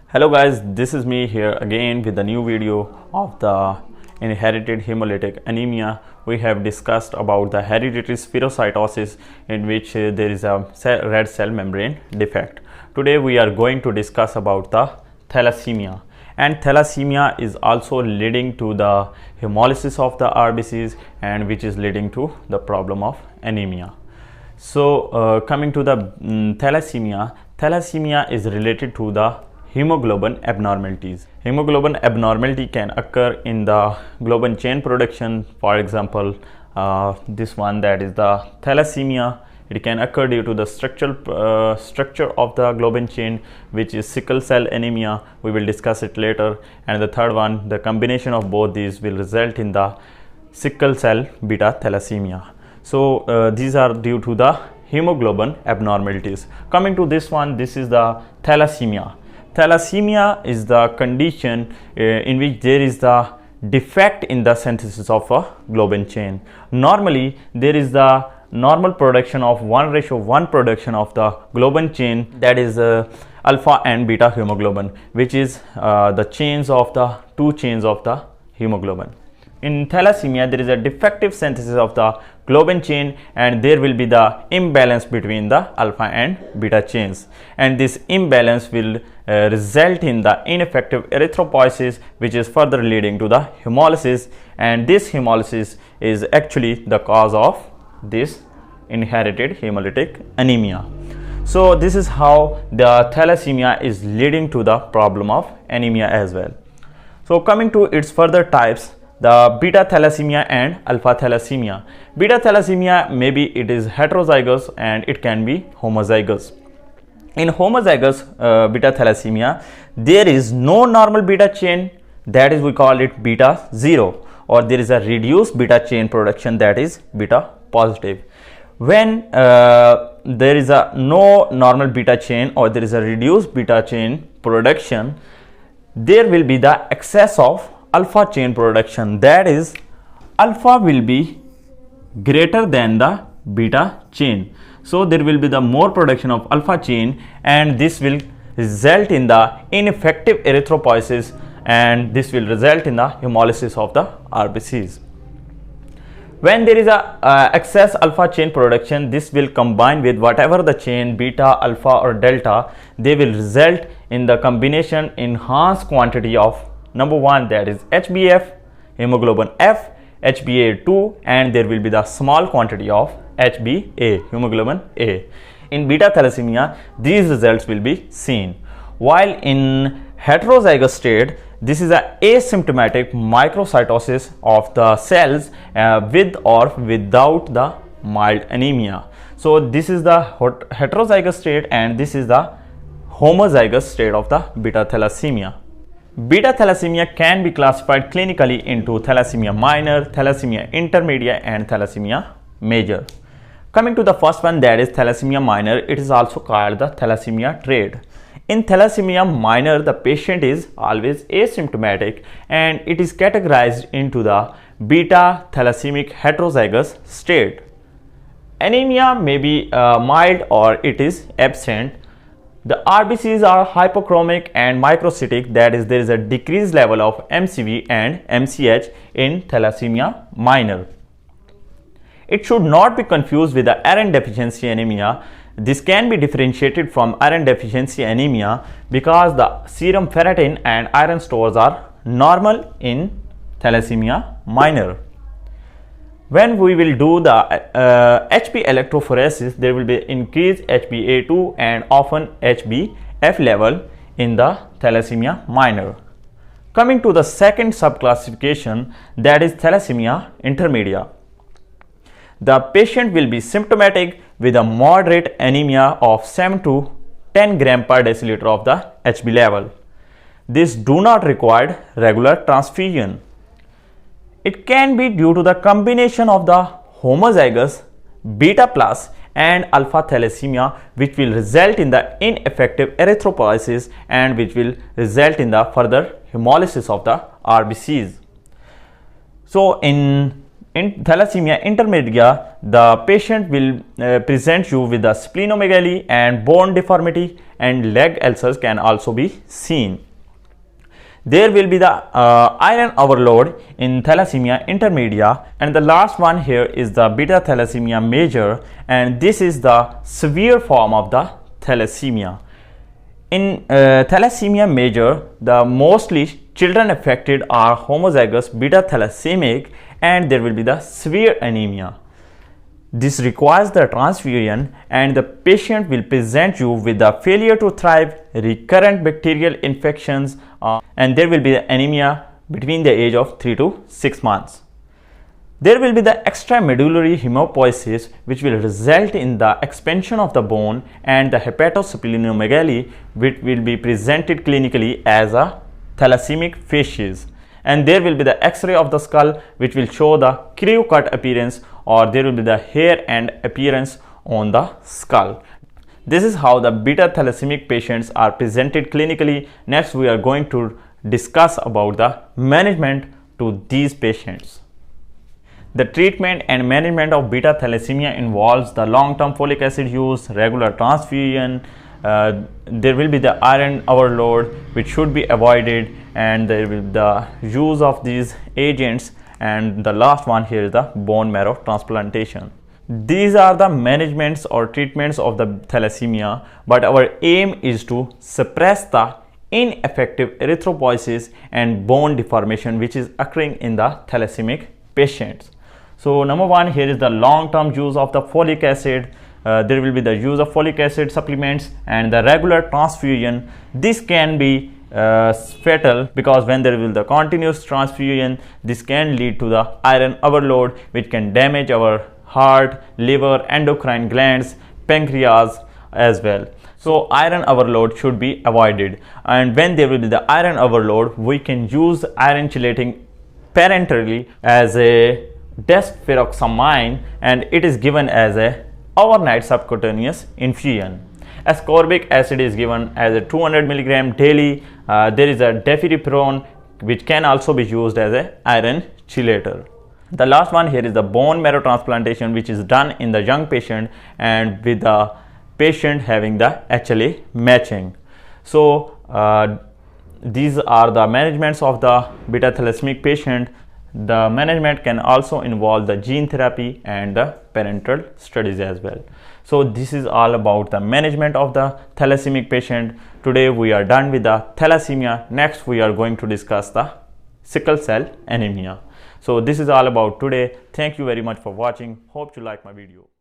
Hello guys, this is me here again with a new video of the inherited hemolytic anemia. We have discussed about the hereditary spherocytosis in which there is a red cell membrane defect. Today we are going to discuss about the thalassemia, and thalassemia is also leading to the hemolysis of the RBCs and which is leading to the problem of anemia. So coming to the thalassemia is related to the hemoglobin abnormalities. Hemoglobin abnormality can occur in the globin chain production. For example, this one, that is the thalassemia. It can occur due to the structure of the globin chain, which is sickle cell anemia. We will discuss it later. And the third one, the combination of both these will result in the sickle cell beta thalassemia. So these are due to the hemoglobin abnormalities. Coming to this one, this is the thalassemia. Thalassemia is the condition in which there is the defect in the synthesis of a globin chain. Normally, there is the normal production of 1:1 production of the globin chain, that is alpha and beta hemoglobin, which is the chains of the two chains of the hemoglobin. In thalassemia, there is a defective synthesis of the globin chain, and there will be the imbalance between the alpha and beta chains, and this imbalance will result in the ineffective erythropoiesis, which is further leading to the hemolysis, and this hemolysis is actually the cause of this inherited hemolytic anemia. So this is how the thalassemia is leading to the problem of anemia as well. So coming to its further types, the beta thalassemia and alpha thalassemia. Beta thalassemia, maybe it is heterozygous and it can be homozygous. In homozygous beta thalassemia, there is no normal beta chain, that is we call it beta 0, or there is a reduced beta chain production, that is beta positive. When there is a no normal beta chain or there is a reduced beta chain production, there will be the excess of alpha chain production, that is alpha will be greater than the beta chain. So there will be the more production of alpha chain, and this will result in the ineffective erythropoiesis, and this will result in the hemolysis of the RBCs. When there is a excess alpha chain production, this will combine with whatever the chain beta, alpha or delta, they will result in the combination enhanced quantity of number 1, that is HbF, hemoglobin F, HbA2, and there will be the small quantity of HbA, hemoglobin A. In beta thalassemia, these results will be seen. While in heterozygous state, this is a asymptomatic microcytosis of the cells with or without the mild anemia. So this is the heterozygous state, and this is the homozygous state of the beta thalassemia. Beta thalassemia can be classified clinically into thalassemia minor, thalassemia intermediate, and thalassemia major. Coming to the first one, that is thalassemia minor, it is also called the thalassemia trade. In thalassemia minor, the patient is always asymptomatic, and it is categorized into the beta thalassemic heterozygous state. Anemia may be mild or it is absent. The RBCs are hypochromic and microcytic, that is there is a decreased level of MCV and MCH in thalassemia minor. It should not be confused with the iron deficiency anemia. This can be differentiated from iron deficiency anemia because the serum ferritin and iron stores are normal in thalassemia minor. When we will do the Hb electrophoresis, there will be increased HbA2 and often HbF level in the thalassemia minor. Coming to the second subclassification, that is thalassemia intermediate. The patient will be symptomatic with a moderate anemia of 7 to 10 gram per deciliter of the Hb level. This do not require regular transfusion. It can be due to the combination of the homozygous beta plus and alpha thalassemia, which will result in the ineffective erythropoiesis and which will result in the further hemolysis of the RBCs. So in In thalassemia intermedia, the patient will present you with the splenomegaly and bone deformity, and leg ulcers can also be seen. There will be the iron overload in thalassemia intermedia, and the last one here is the beta thalassemia major, and this is the severe form of the thalassemia. In thalassemia major, the mostly children affected are homozygous beta thalassemic, and there will be the severe anemia. This requires the transfusion, and the patient will present you with the failure to thrive, recurrent bacterial infections, and there will be the anemia between the age of 3 to 6 months. There will be the extramedullary hemopoiesis, which will result in the expansion of the bone, and the hepatosplenomegaly, which will be presented clinically as a thalassemic facies. And there will be the X-ray of the skull, which will show the crew cut appearance, or there will be the hair and appearance on the skull. This is how the beta thalassemic patients are presented clinically. Next, we are going to discuss about the management to these patients. The treatment and management of beta thalassemia involves the long-term folic acid use, regular transfusion. There will be the iron overload, which should be avoided, and there will be the use of these agents, and the last one here is the bone marrow transplantation. These are the managements or treatments of the thalassemia, but our aim is to suppress the ineffective erythropoiesis and bone deformation which is occurring in the thalassemic patients. So number one here is the long-term use of the folic acid. There will be the use of folic acid supplements and the regular transfusion. This can be fatal, because when there will be the continuous transfusion, this can lead to the iron overload, which can damage our heart, liver, endocrine glands, pancreas as well. So iron overload should be avoided, and when there will be the iron overload, we can use iron chelating parenterally as a desferoxamine, and it is given as a overnight subcutaneous infusion. Ascorbic acid is given as a 200 mg daily. There is a deferiprone, which can also be used as a iron chelator. The last one here is the bone marrow transplantation, which is done in the young patient and with the patient having the HLA matching. So these are the managements of the beta thalassemia patient. The management can also involve the gene therapy and the parental studies as well. So this is all about the management of the thalassemic patient. Today we are done with the thalassemia. Next we are going to discuss the sickle cell anemia. So this is all about today. Thank you very much for watching. Hope you like my video.